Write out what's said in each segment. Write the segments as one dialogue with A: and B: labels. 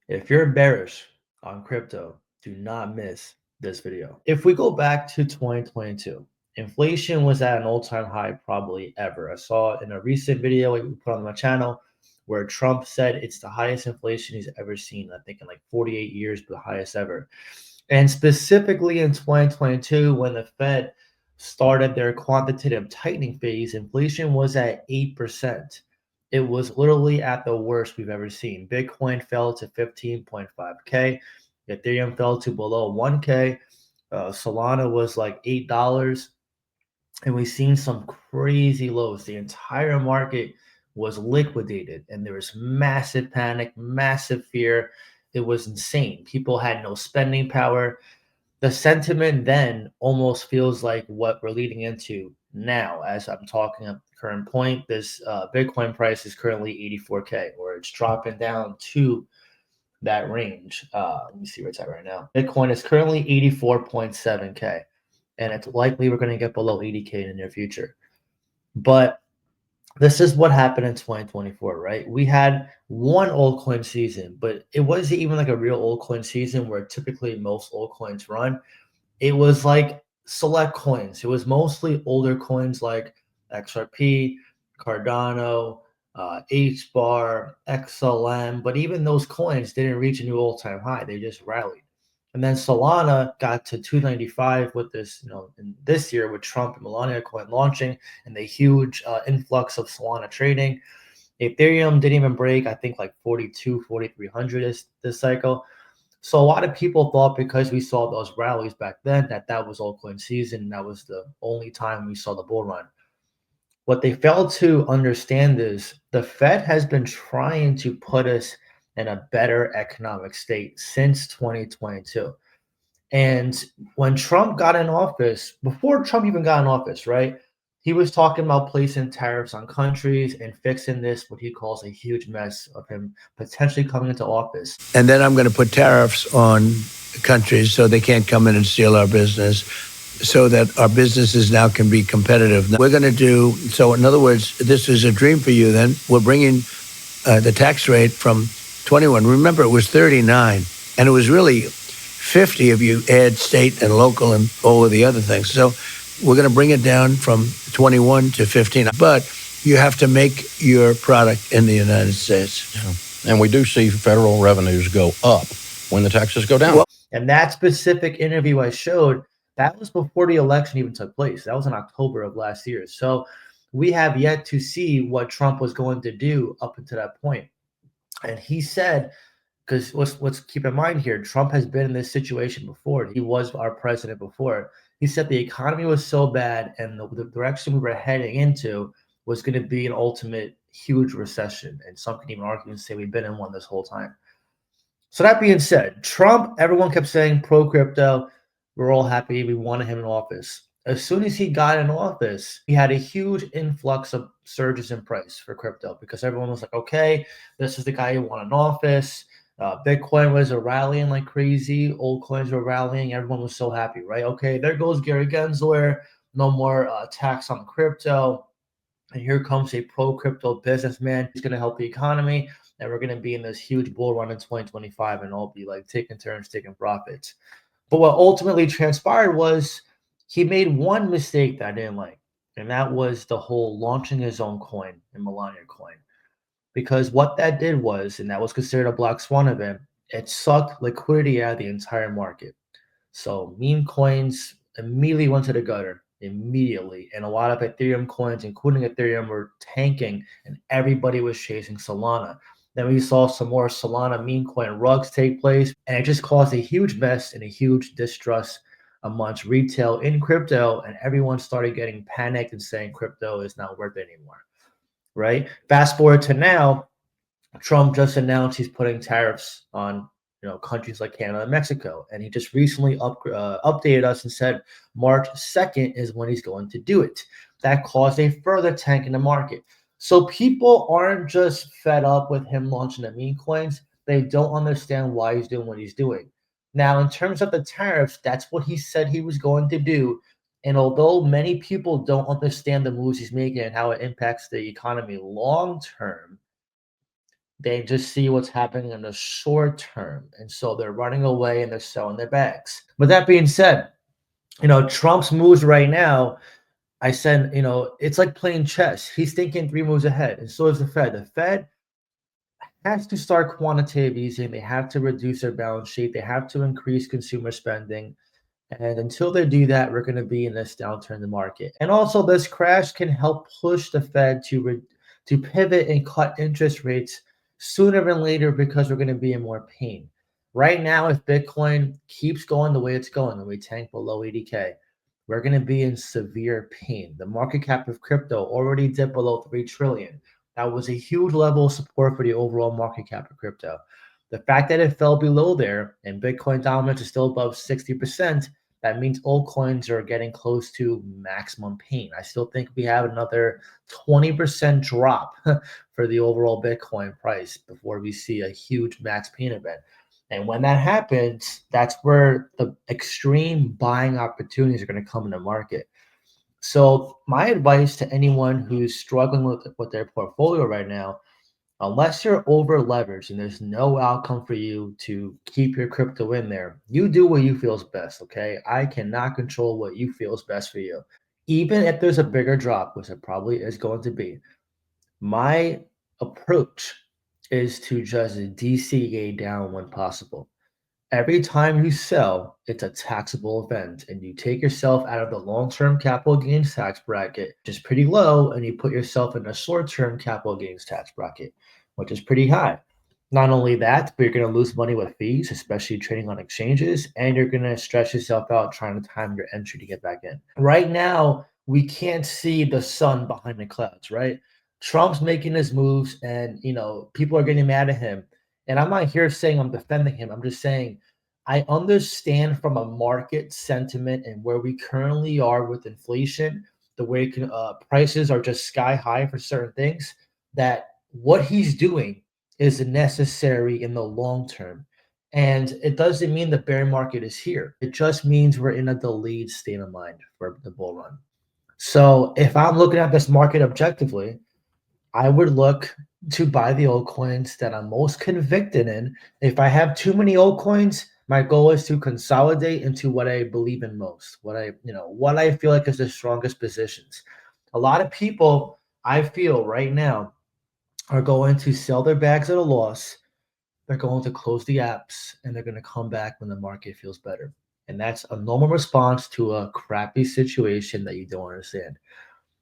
A: If you're bearish on crypto, do not miss this video. If we go back to 2022, inflation was at an all-time high probably ever. I saw in a recent video we put on my channel where Trump said it's the highest inflation he's ever seen. I think in like 48 years, but the highest ever. And specifically in 2022, when the Fed started their quantitative tightening phase, inflation was at 8%. It was literally at the worst we've ever seen. Bitcoin fell to 15.5K. Ethereum fell to below 1K. Solana was like $8. And we've seen some crazy lows. The entire market was liquidated, and there was massive panic, massive fear. It was insane. People had no spending power. The sentiment then almost feels like what we're leading into now. As I'm talking at the current point, this Bitcoin price is currently 84K, or it's dropping down to that range. Let me see where it's at right now. Bitcoin is currently 84.7K, and it's likely we're going to get below 80K in the near future. But this is what happened in 2024, right? We had one altcoin season, but it wasn't even like a real altcoin season where typically most altcoins run. It was like select coins. It was mostly older coins like XRP, Cardano, HBAR, XLM, but even those coins didn't reach a new all-time high. They just rallied. And then Solana got to 295 with this, in this year with Trump and Melania coin launching and the huge influx of Solana trading. Ethereum didn't even break, I think like 4,300 this cycle. So a lot of people thought because we saw those rallies back then that was altcoin season. And that was the only time we saw the bull run. What they failed to understand is the Fed has been trying to put us in a better economic state since 2022. And when Trump got in office, before Trump even got in office, right, he was talking about placing tariffs on countries and fixing this, what he calls a huge mess of him potentially coming into office.
B: And then I'm going to put tariffs on countries so they can't come in and steal our business, so that our businesses now can be competitive. We're going to do, so in other words, this is a dream for you then. We're bringing the tax rate from 21. Remember, it was 39, and it was really 50 if you add state and local and all of the other things. So we're going to bring it down from 21 to 15. But you have to make your product in the United States.
C: Yeah. And we do see federal revenues go up when the taxes go down.
A: And that specific interview I showed, that was before the election even took place. That was in October of last year. So we have yet to see what Trump was going to do up until that point. And he said, because let's keep in mind here, Trump has been in this situation before. He was our president before. He said the economy was so bad and the direction we were heading into was going to be an ultimate huge recession. And some can even argue and say we've been in one this whole time. So that being said, Trump, everyone kept saying pro-crypto. We're all happy. We wanted him in office. As soon as he got in office, he had a huge influx of surges in price for crypto because everyone was like, okay, this is the guy who won in office. Bitcoin was rallying like crazy. Old coins were rallying. Everyone was so happy, right? Okay, there goes Gary Gensler. No more tax on crypto. And here comes a pro-crypto businessman. He's going to help the economy. And we're going to be in this huge bull run in 2025 and all be like taking turns, taking profits. But what ultimately transpired was he made one mistake that I didn't like. And that was the whole launching his own coin in Melania coin. Because what that did was, and that was considered a black swan event, it sucked liquidity out of the entire market. So meme coins immediately went to the gutter, immediately. And a lot of Ethereum coins, including Ethereum, were tanking and everybody was chasing Solana. Then we saw some more Solana meme coin rugs take place, and it just caused a huge mess and a huge distrust amongst retail in crypto, and everyone started getting panicked and saying crypto is not worth it anymore, right? Fast forward to now, Trump just announced he's putting tariffs on countries like Canada and Mexico, and he just recently updated us and said March 2nd is when he's going to do it. That caused a further tank in the market. So people aren't just fed up with him launching the meme coins. They don't understand why he's doing what he's doing. Now, in terms of the tariffs, that's what he said he was going to do. And although many people don't understand the moves he's making and how it impacts the economy long term, They just see what's happening in the short term. And so they're running away and they're selling their bags. But that being said, Trump's moves right now, I said, it's like playing chess. He's thinking 3 moves ahead, and so is the Fed. The Fed has to start quantitative easing. They have to reduce their balance sheet. They have to increase consumer spending. And until they do that, we're going to be in this downturn in the market. And also, this crash can help push the Fed to pivot and cut interest rates sooner than later because we're going to be in more pain. Right now, if Bitcoin keeps going the way it's going, and we tank below 80K, we're going to be in severe pain. The market cap of crypto already dipped below 3 trillion. That was a huge level of support for the overall market cap of crypto. The fact that it fell below there and Bitcoin dominance is still above 60%, that means altcoins are getting close to maximum pain. I still think we have another 20% drop for the overall Bitcoin price before we see a huge max pain event. And when that happens, that's where the extreme buying opportunities are going to come in the market. So my advice to anyone who's struggling with their portfolio right now, unless you're over leveraged and there's no outcome for you to keep your crypto in there, you do what you feel is best. Okay. I cannot control what you feel is best for you. Even if there's a bigger drop, which it probably is going to be, my approach is to just DCA down when possible. Every time you sell, it's a taxable event, and you take yourself out of the long-term capital gains tax bracket, which is pretty low, and you put yourself in a short-term capital gains tax bracket, which is pretty high. Not only that, but you're going to lose money with fees, especially trading on exchanges, and you're going to stress yourself out trying to time your entry to get back in. Right now, we can't see the sun behind the clouds, right? Trump's making his moves, and people are getting mad at him. And I'm not here saying I'm defending him. I'm just saying I understand from a market sentiment and where we currently are with inflation, the way prices are just sky high for certain things, that what he's doing is necessary in the long term. And it doesn't mean the bear market is here. It just means we're in a delayed state of mind for the bull run. So if I'm looking at this market objectively, I would look to buy the altcoins that I'm most convicted in. If I have too many altcoins, my goal is to consolidate into what I believe in most, what I feel like is the strongest positions. A lot of people, I feel right now, are going to sell their bags at a loss. They're going to close the apps and they're going to come back when the market feels better. And that's a normal response to a crappy situation that you don't understand.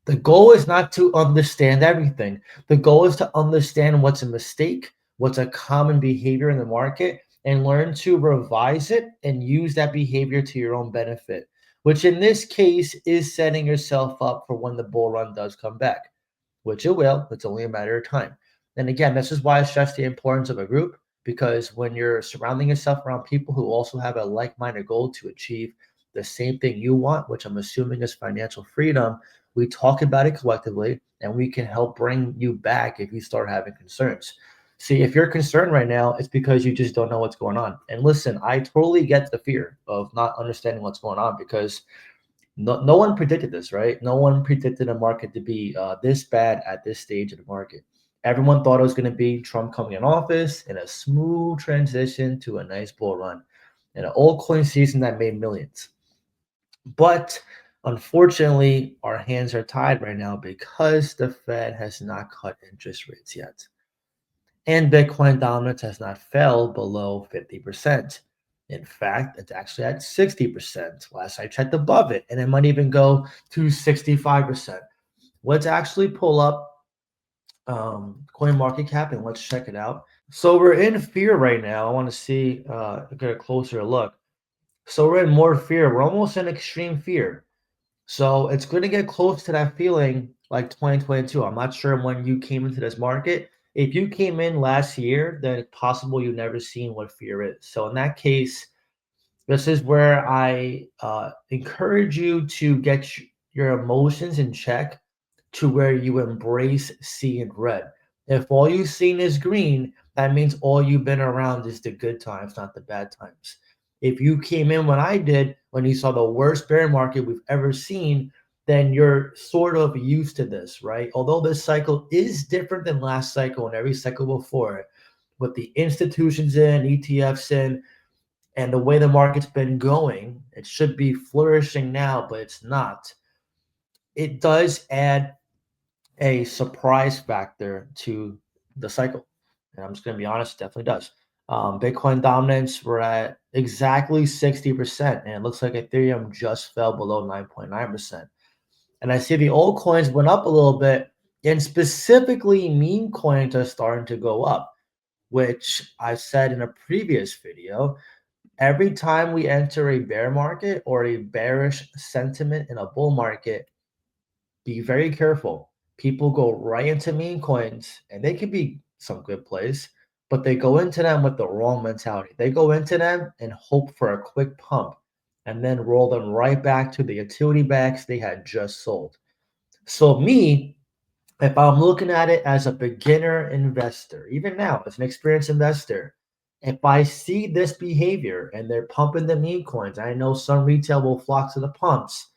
A: The goal is not to understand everything. The goal is to understand what's a mistake, what's a common behavior in the market, and learn to revise it and use that behavior to your own benefit, which in this case is setting yourself up for when the bull run does come back, which it will. It's only a matter of time. And again, this is why I stress the importance of a group, because when you're surrounding yourself around people who also have a like-minded goal to achieve the same thing you want, which I'm assuming is financial freedom, we talk about it collectively and we can help bring you back if you start having concerns. See, if you're concerned right now, it's because you just don't know what's going on. And listen, I totally get the fear of not understanding what's going on because no one predicted this, right? No one predicted a market to be this bad at this stage of the market. Everyone thought it was going to be Trump coming in office and a smooth transition to a nice bull run and an altcoin season that made millions. But unfortunately, our hands are tied right now because the Fed has not cut interest rates yet. And Bitcoin dominance has not fell below 50%. In fact, it's actually at 60%. Last I checked above it, and it might even go to 65%. Let's actually pull up coin market cap and let's check it out. So we're in fear right now. I want to see get a closer look. So we're in more fear. We're almost in extreme fear. So it's going to get close to that feeling like 2022. I'm not sure when you came into this market. If you came in last year, then it's possible you've never seen what fear is. So in that case, this is where I encourage you to get your emotions in check to where you embrace seeing red. If all you've seen is green, that means all you've been around is the good times, not the bad times. If you came in when I did, when you saw the worst bear market we've ever seen, then you're sort of used to this, right? Although this cycle is different than last cycle and every cycle before it, with the institutions in, ETFs in, and the way the market's been going, it should be flourishing now, but it's not. It does add a surprise factor to the cycle. And I'm just going to be honest, it definitely does. Bitcoin dominance, we're at exactly 60%, and it looks like Ethereum just fell below 9.9%. And I see the old coins went up a little bit, and specifically meme coins are starting to go up, which I said in a previous video. Every time we enter a bear market or a bearish sentiment in a bull market, be very careful. People go right into meme coins, and they can be some good plays, but they go into them with the wrong mentality. They go into them and hope for a quick pump and then roll them right back to the utility bags they had just sold. So me, if I'm looking at it as a beginner investor, even now as an experienced investor, if I see this behavior and they're pumping the meme coins, I know some retail will flock to the pumps.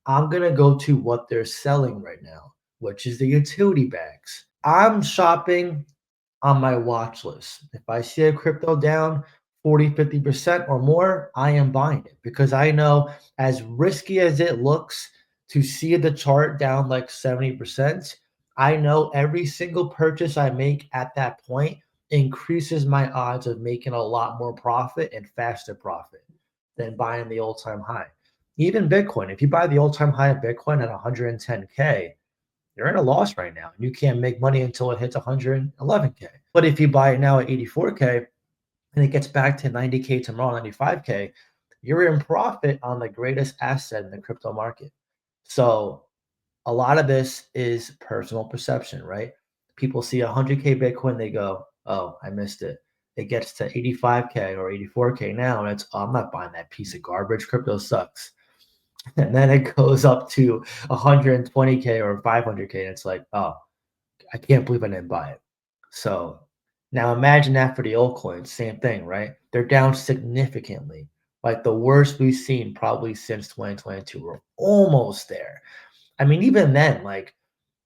A: I'm going to go to what they're selling right now, which is the utility bags. I'm shopping on my watch list. If I see a crypto down 40, 50% or more, I am buying it because I know, as risky as it looks to see the chart down like 70%, I know every single purchase I make at that point increases my odds of making a lot more profit and faster profit than buying the all-time high. Even Bitcoin, if you buy the all-time high of Bitcoin at 110K, you're in a loss right now. You can't make money until it hits 111K. But if you buy it now at 84K and it gets back to 90K tomorrow, 95K, you're in profit on the greatest asset in the crypto market. So a lot of this is personal perception, right? People see 100K Bitcoin, they go, oh, I missed it. It gets to 85K or 84K now, and it's, oh, I'm not buying that piece of garbage. Crypto sucks. And then it goes up to 120K or 500K, and it's like, oh, I can't believe I didn't buy it. So now imagine that for the altcoins, same thing, right? They're down significantly, like the worst we've seen probably since 2022. We're almost there. I mean, even then, like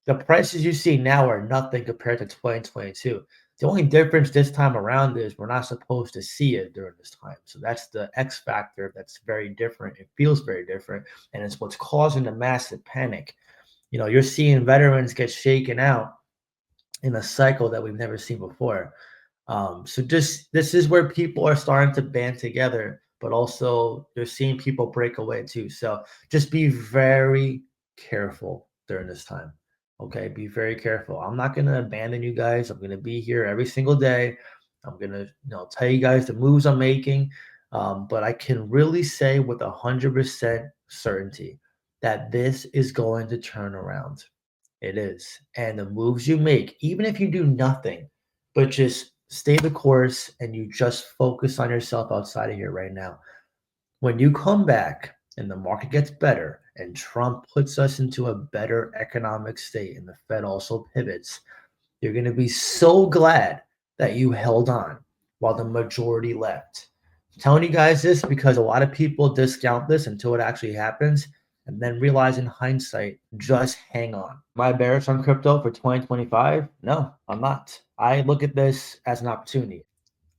A: the prices you see now are nothing compared to 2022. The only difference this time around is we're not supposed to see it during this time. So that's the X factor that's very different. It feels very different. And it's what's causing the massive panic. You know, you're seeing veterans get shaken out in a cycle that we've never seen before. So just this is where people are starting to band together, but also you're seeing people break away too. So just be very careful during this time. Okay, be very careful. I'm not gonna abandon you guys. I'm gonna be here every single day. I'm gonna, tell you guys the moves I'm making. But I can really say with 100% certainty that this is going to turn around. It is. And the moves you make, even if you do nothing, but just stay the course and you just focus on yourself outside of here right now. When you come back and the market gets better and Trump puts us into a better economic state and the Fed also pivots, you're going to be so glad that you held on while the majority left. I'm telling you guys this because a lot of people discount this until it actually happens and then realize in hindsight, just hang on. Am I bearish on crypto for 2025? No, I'm not. I look at this as an opportunity.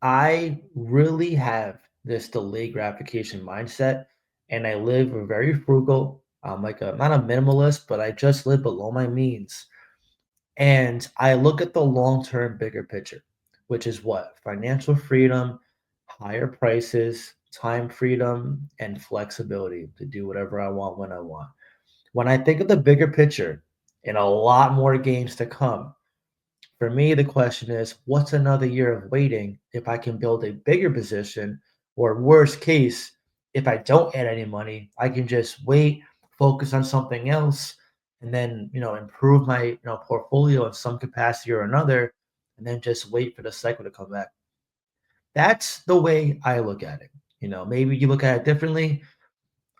A: I really have this delayed gratification mindset, and I live very frugal. I'm like not a minimalist, but I just live below my means. And I look at the long-term bigger picture, which is what? Financial freedom, higher prices, time freedom, and flexibility to do whatever I want when I want. When I think of the bigger picture and a lot more gains to come, for me, the question is, what's another year of waiting if I can build a bigger position? Or worst case, if I don't add any money, I can just wait, focus on something else, and then, improve my, portfolio in some capacity or another, and then just wait for the cycle to come back. That's the way I look at it. Maybe you look at it differently.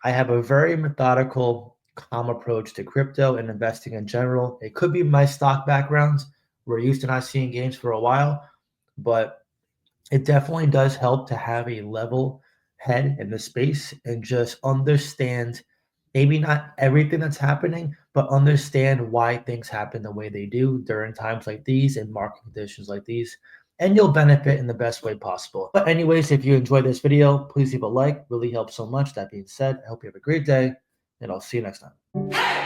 A: I have a very methodical, calm approach to crypto and investing in general. It could be my stock background. We're used to not seeing gains for a while, but it definitely does help to have a level head in the space and just understand maybe not everything that's happening, but understand why things happen the way they do during times like these and market conditions like these, and you'll benefit in the best way possible. But anyways, if you enjoyed this video, please leave a like, really helps so much. That being said, I hope you have a great day, and I'll see you next time.